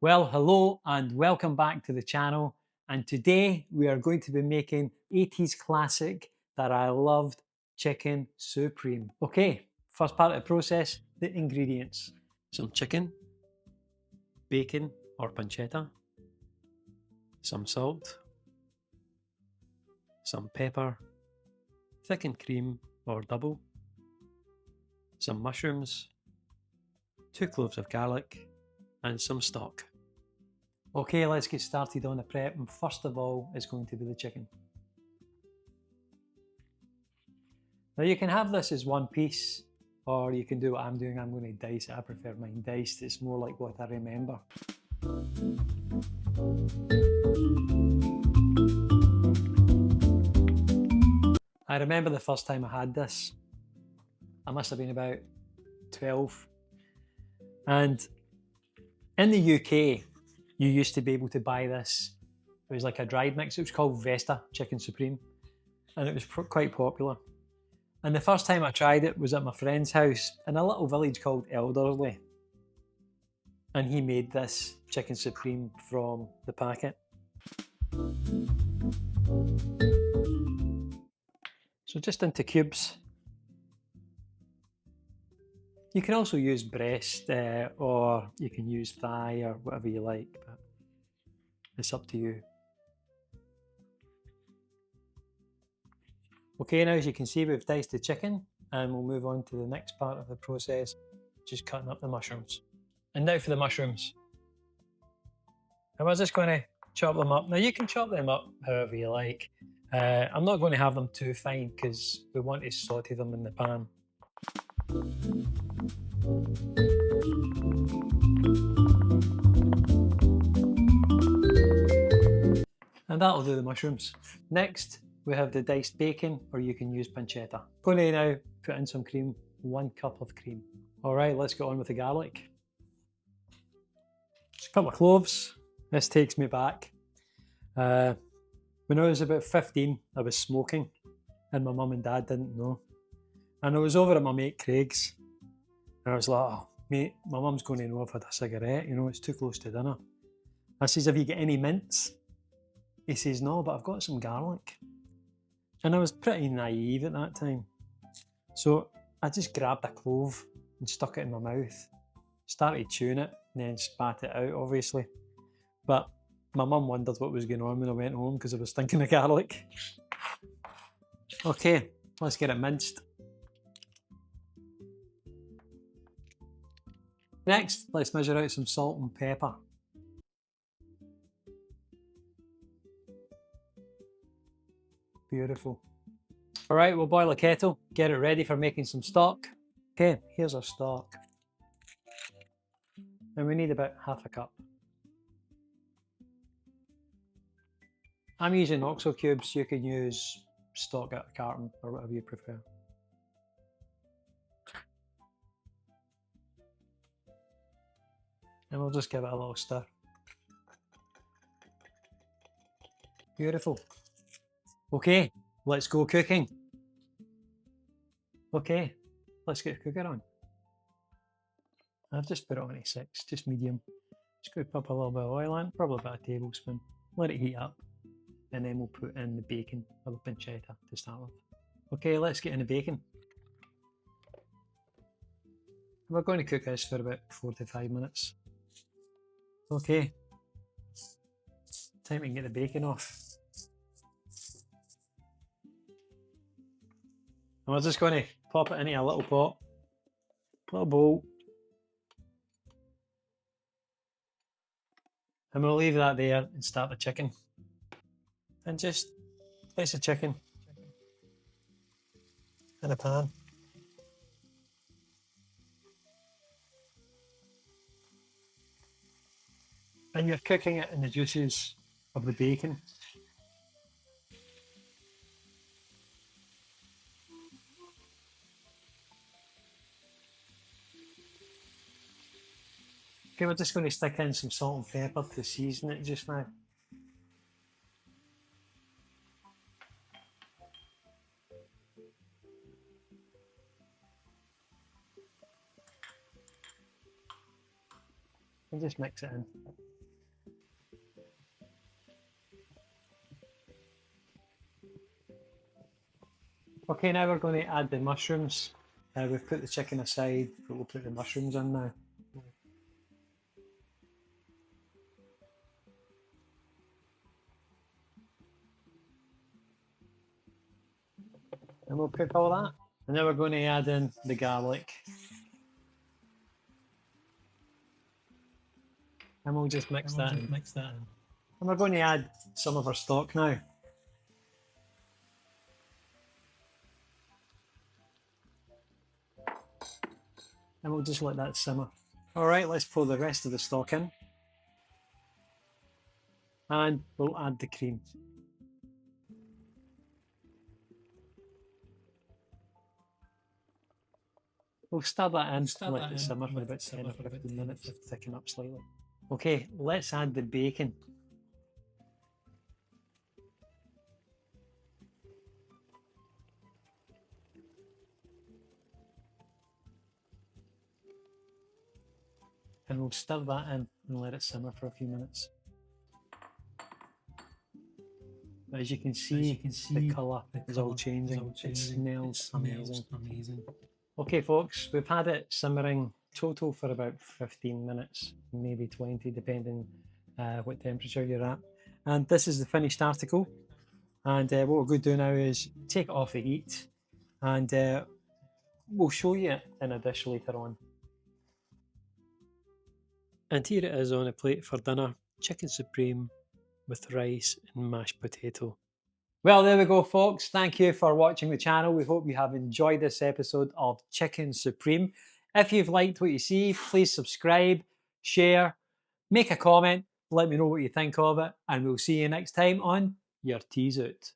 Well, hello and welcome back to the channel. And today we are going to be making 80s classic that I loved, chicken supreme. Okay, first part of the process, the ingredients. Some chicken, bacon or pancetta, some salt, some pepper, thickened cream or double, some mushrooms, 2 cloves of garlic, and some stock. Okay, let's get started on the prep, and first of all is going to be the chicken. Now you can have this as one piece, or you can do what I'm doing. I'm going to dice it. I prefer mine diced. It's more like what I remember. I remember the first time I had this. I must have been about 12. And in the UK, you used to be able to buy this. It was like a dried mix. It was called Vesta Chicken Supreme, and it was quite popular. And the first time I tried it was at my friend's house in a little village called Elderley. And he made this chicken supreme from the packet. So just into cubes. You can also use breast or you can use thigh or whatever you like, but it's up to you. Okay, now as you can see, we've diced the chicken and we'll move on to the next part of the process, just cutting up the mushrooms. And now for the mushrooms. And we're just going to chop them up. Now you can chop them up however you like. I'm not going to have them too fine because we want to saute them in the pan. And that'll do the mushrooms. Next, we have the diced bacon, or you can use pancetta. Going to now put in some cream, 1 cup of cream. All right, let's get on with the garlic. Just a couple of cloves. This takes me back. When I was about 15, I was smoking, and my mum and dad didn't know. And I was over at my mate Craig's, and I was like, oh, mate, my mum's going to know I've had a cigarette, you know, it's too close to dinner. I says, have you got any mints? He says, no, but I've got some garlic. And I was pretty naive at that time. So I just grabbed a clove and stuck it in my mouth, started chewing it, and then spat it out, obviously. But my mum wondered what was going on when I went home because I was thinking of garlic. Okay, let's get it minced. Next, let's measure out some salt and pepper. Beautiful. All right, we'll boil a kettle, get it ready for making some stock. Okay, here's our stock. And we need about half a cup. I'm using OXO cubes. You can use stock out of a carton or whatever you prefer. And we'll just give it a little stir. Beautiful. Okay, let's go cooking. Okay, let's get the cooker on. I've just put it on at 6, just medium. Just going to pop a little bit of oil in, probably about a tablespoon. Let it heat up, and then we'll put in the bacon or the pancetta to start with. Okay, let's get in the bacon. We're going to cook this for about 4 to 5 minutes. Okay, time to get the bacon off. And we're just going to pop it into a little pot, little bowl. And we'll leave that there and start the chicken. And just place the chicken in a pan. And you're cooking it in the juices of the bacon. Okay, we're just going to stick in some salt and pepper to season it just now. And just mix it in. Okay, now we're going to add the mushrooms. We've put the chicken aside, but we'll put the mushrooms in now. And we'll cook all that. And then we're going to add in the garlic. And we'll just mix that in. And we're going to add some of our stock now. And we'll just let that simmer. All right, let's pour the rest of the stock in. And we'll add the cream. We'll stir that in and let it simmer for about 10 or 15 minutes to thicken up slightly. Okay, let's add the bacon. And we'll stir that in and let it simmer for a few minutes. As you can see, the colour is all changing. It smells amazing. Okay, folks, we've had it simmering total for about 15 minutes, maybe 20, depending what temperature you're at. And this is the finished article. And what we're going to do now is take it off the heat, and we'll show you it in a dish later on. And here it is on a plate for dinner: chicken supreme with rice and mashed potato. Well, there we go, folks. Thank you for watching the channel. We hope you have enjoyed this episode of Chicken Supreme. If you've liked what you see, please subscribe, share, make a comment, let me know what you think of it, and we'll see you next time on Your Tea's Out.